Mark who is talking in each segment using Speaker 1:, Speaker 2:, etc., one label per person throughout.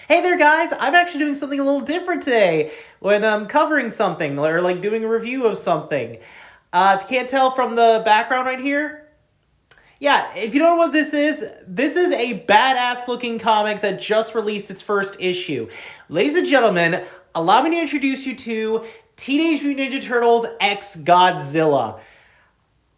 Speaker 1: Hey there, guys! I'm actually doing something a little different today when I'm covering something or like doing a review of something. If you can't tell from the background right here, yeah, if you don't know what this is a badass looking comic that just released its first issue. Ladies and gentlemen, allow me to introduce you to Teenage Mutant Ninja Turtles X Godzilla.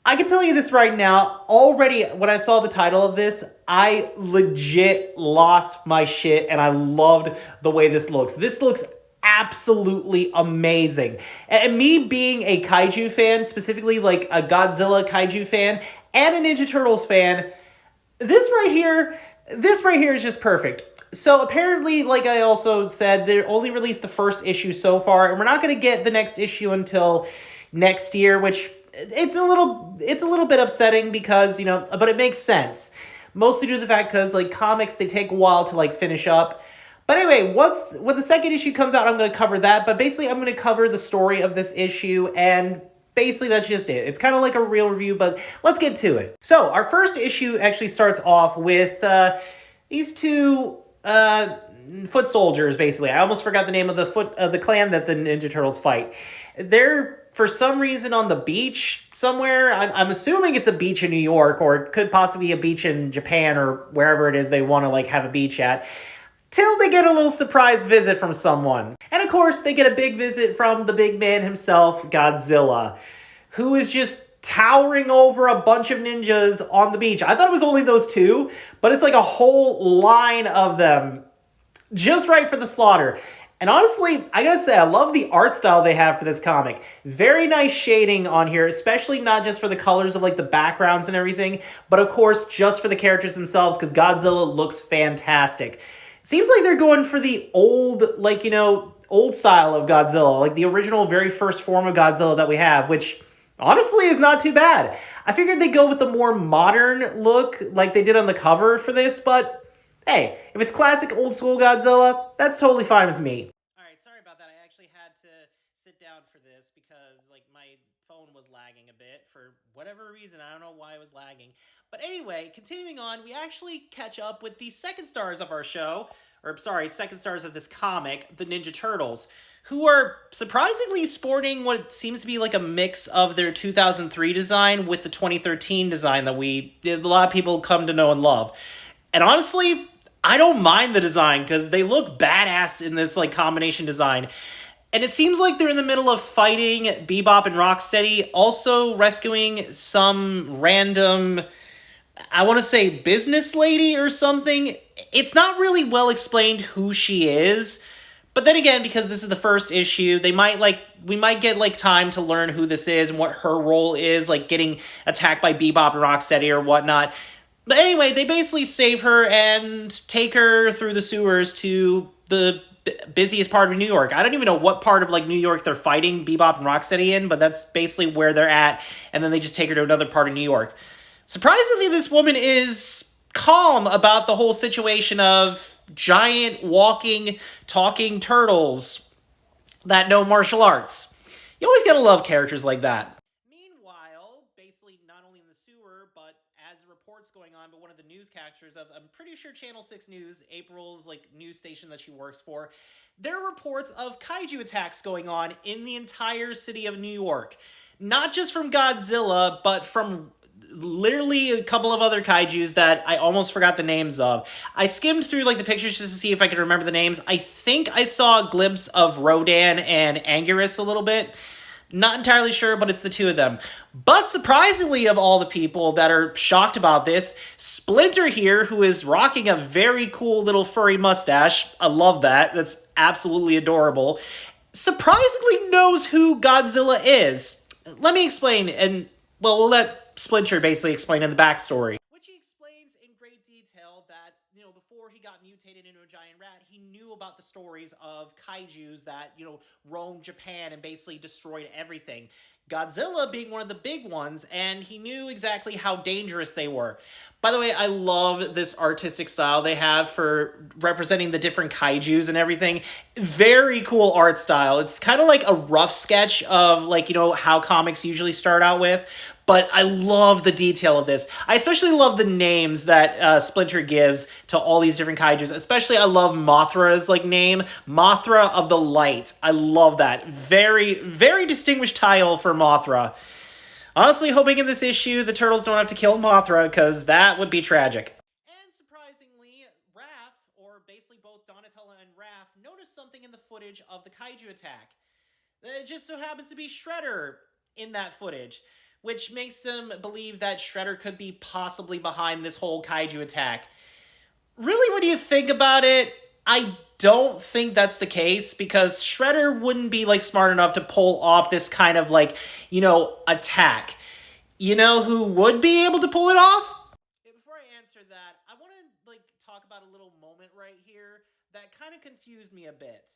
Speaker 1: I can tell you this right now. Already, when I saw the title of this, I legit lost my shit and I loved the way this looks. This looks absolutely amazing. And me being a kaiju fan, specifically like a Godzilla kaiju fan and a Ninja Turtles fan, this right here is just perfect. So apparently, like I also said, they only released the first issue so far, and we're not going to get the next issue until next year, which it's a little bit upsetting because, but it makes sense. Mostly due to the fact because like comics, they take a while to like finish up. But anyway, when the second issue comes out, I'm going to cover that. But basically, I'm going to cover the story of this issue, and basically that's just it. It's kind of like a real review, but let's get to it. So our first issue actually starts off with these two foot soldiers. Basically, I almost forgot the name of the clan that the Ninja Turtles fight. They're for some reason on the beach somewhere. I'm assuming it's a beach in New York, or it could possibly be a beach in Japan or wherever it is they want to like have a beach at. Till they get a little surprise visit from someone. And of course, they get a big visit from the big man himself, Godzilla, who is just towering over a bunch of ninjas on the beach. I thought it was only those two, but it's like a whole line of them, just right for the slaughter. And honestly, I gotta say, I love the art style they have for this comic. Very nice shading on here, especially not just for the colors of like the backgrounds and everything, but of course just for the characters themselves, because Godzilla looks fantastic. Seems like they're going for the old, old style of Godzilla, like the original very first form of Godzilla that we have, which honestly is not too bad. I figured they'd go with the more modern look like they did on the cover for this, but hey, if it's classic old school Godzilla, that's totally fine with me. Alright, sorry about that. I actually had to sit down for this because my phone was lagging a bit for whatever reason. I don't know why it was lagging. But anyway, continuing on, we actually catch up with the second stars of our show, second stars of this comic, the Ninja Turtles, who are surprisingly sporting what seems to be like a mix of their 2003 design with the 2013 design that a lot of people come to know and love. And honestly, I don't mind the design because they look badass in this combination design. And it seems like they're in the middle of fighting Bebop and Rocksteady, also rescuing some random, I want to say business lady or something. It's not really well explained who she is. But then again, because this is the first issue, we might get time to learn who this is and what her role is, like getting attacked by Bebop and Rocksteady or whatnot. But anyway, they basically save her and take her through the sewers to the busiest part of New York. I don't even know what part of New York they're fighting Bebop and Rocksteady in, but that's basically where they're at, and then they just take her to another part of New York. Surprisingly, this woman is calm about the whole situation of giant walking, talking turtles that know martial arts. You always gotta love characters like that. Meanwhile, basically not only in the sewer, but as reports going on, but one of the newscasters of, I'm pretty sure Channel 6 News, April's news station that she works for, there are reports of kaiju attacks going on in the entire city of New York. Not just from Godzilla, but from literally a couple of other kaijus that I almost forgot the names of. I skimmed through the pictures just to see if I could remember the names. I think I saw a glimpse of Rodan and Anguirus a little bit. Not entirely sure, but it's the two of them. But surprisingly, of all the people that are shocked about this, Splinter here, who is rocking a very cool little furry mustache. I love that. That's absolutely adorable. Surprisingly knows who Godzilla is. Let me explain, and we'll let Splinter basically explain in the backstory. Which he explains in great detail that, before he got mutated into a giant rat, he knew about the stories of kaijus that, roamed Japan and basically destroyed everything. Godzilla being one of the big ones, and he knew exactly how dangerous they were. By the way, I love this artistic style they have for representing the different kaijus and everything. Very cool art style. It's kind of like a rough sketch of, how comics usually start out with. but I love the detail of this. I especially love the names that Splinter gives to all these different kaijus. Especially, I love Mothra's like name, Mothra of the Light. I love that. Very, very distinguished title for Mothra. Honestly, hoping in this issue the turtles don't have to kill Mothra, because that would be tragic. And surprisingly, Raph, or basically both Donatella and Raph, noticed something in the footage of the kaiju attack. It just so happens to be Shredder in that footage, which makes them believe that Shredder could be possibly behind this whole kaiju attack. Really, when you think about it, I don't think that's the case, because Shredder wouldn't be like smart enough to pull off this kind of like, attack. You know who would be able to pull it off? Before I answer that, I want to talk about a little moment right here that kind of confused me a bit.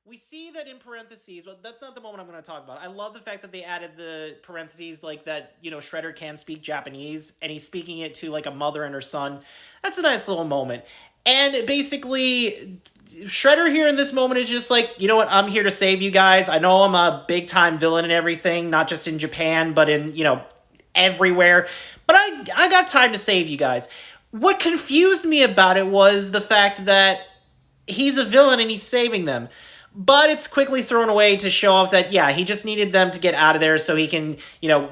Speaker 1: We see that in parentheses, but that's not the moment I'm going to talk about. I love the fact that they added the parentheses that, Shredder can speak Japanese, and he's speaking it to a mother and her son. That's a nice little moment. And basically, Shredder here in this moment is just you know what, I'm here to save you guys. I know I'm a big-time villain and everything, not just in Japan, but in, everywhere. But I got time to save you guys. What confused me about it was the fact that he's a villain and he's saving them. But it's quickly thrown away to show off that, yeah, he just needed them to get out of there so he can,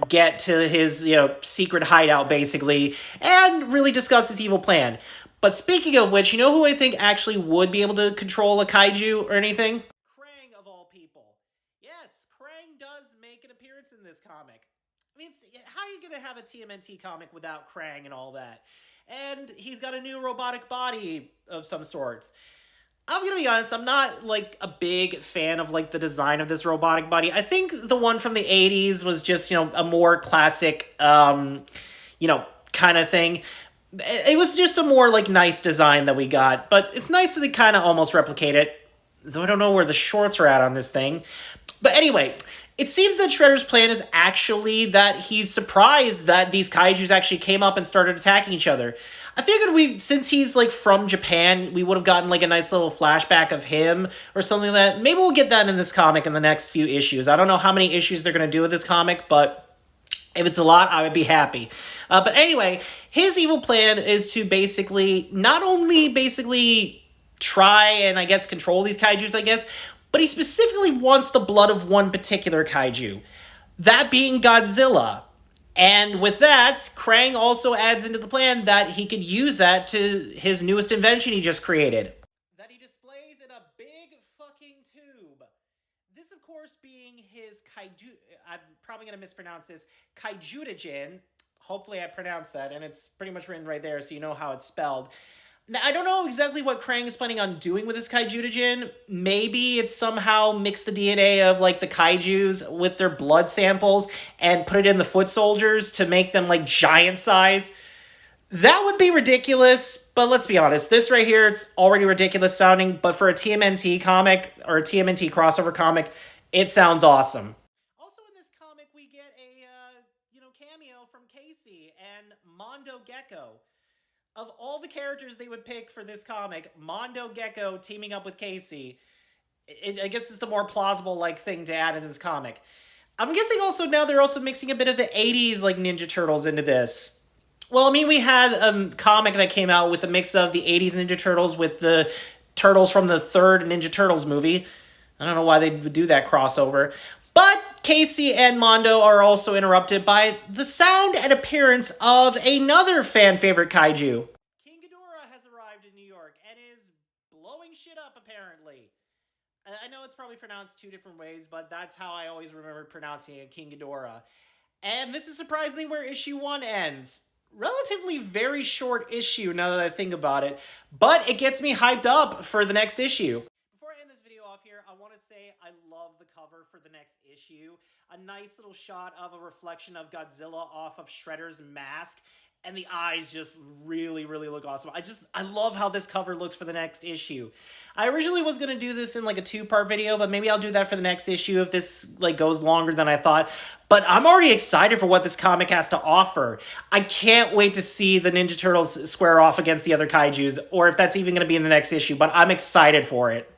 Speaker 1: get to his, secret hideout, basically, and really discuss his evil plan. But speaking of which, you know who I think actually would be able to control a kaiju or anything? Krang, of all people. Yes, Krang does make an appearance in this comic. I mean, how are you going to have a TMNT comic without Krang and all that? And he's got a new robotic body of some sorts. I'm gonna be honest, I'm not a big fan of the design of this robotic body. I think the one from the 80s was just, a more classic, kind of thing. It was just a more nice design that we got, but it's nice that they kind of almost replicate it, though I don't know where the shorts are at on this thing. But anyway, it seems that Shredder's plan is actually that he's surprised that these kaijus actually came up and started attacking each other. I figured since he's from Japan, we would have gotten a nice little flashback of him or something like that. Maybe we'll get that in this comic in the next few issues. I don't know how many issues they're going to do with this comic, but if it's a lot, I would be happy. But anyway, his evil plan is to not only try and I guess control these kaijus, I guess, but he specifically wants the blood of one particular kaiju, that being Godzilla. And with that, Krang also adds into the plan that he could use that to his newest invention he just created, that he displays in a big fucking tube. This, of course, being his kaiju... I'm probably going to mispronounce this. Kaijutagen. Hopefully I pronounced that, and it's pretty much written right there so you know how it's spelled. Now, I don't know exactly what Krang is planning on doing with his Kaijutagen. Maybe it's somehow mix the DNA of, the kaijus with their blood samples and put it in the foot soldiers to make them, giant size. That would be ridiculous, but let's be honest. This right here, it's already ridiculous sounding, but for a TMNT comic, or a TMNT crossover comic, it sounds awesome. Also in this comic, we get a, cameo from Casey and Mondo Gecko. Of all the characters they would pick for this comic, Mondo Gecko teaming up with Casey, I guess it's the more plausible thing to add in this comic. I'm guessing also now they're also mixing a bit of the 80s Ninja Turtles into this. Well, I mean, we had a comic that came out with a mix of the 80s Ninja Turtles with the Turtles from the third Ninja Turtles movie. I don't know why they would do that crossover. But Casey and Mondo are also interrupted by the sound and appearance of another fan-favorite kaiju. King Ghidorah has arrived in New York and is blowing shit up, apparently. I know it's probably pronounced two different ways, but that's how I always remember pronouncing it, King Ghidorah. And this is surprisingly where issue 1 ends. Relatively very short issue now that I think about it, but it gets me hyped up for the next issue. Before I end this video off here, I want to say I love the cover for the next issue. A nice little shot of a reflection of Godzilla off of Shredder's mask, and the eyes just really, really look awesome. I love how this cover looks for the next issue. I originally was going to do this in a 2-part video, but maybe I'll do that for the next issue if this goes longer than I thought. But I'm already excited for what this comic has to offer. I can't wait to see the Ninja Turtles square off against the other kaijus, or if that's even going to be in the next issue, but I'm excited for it.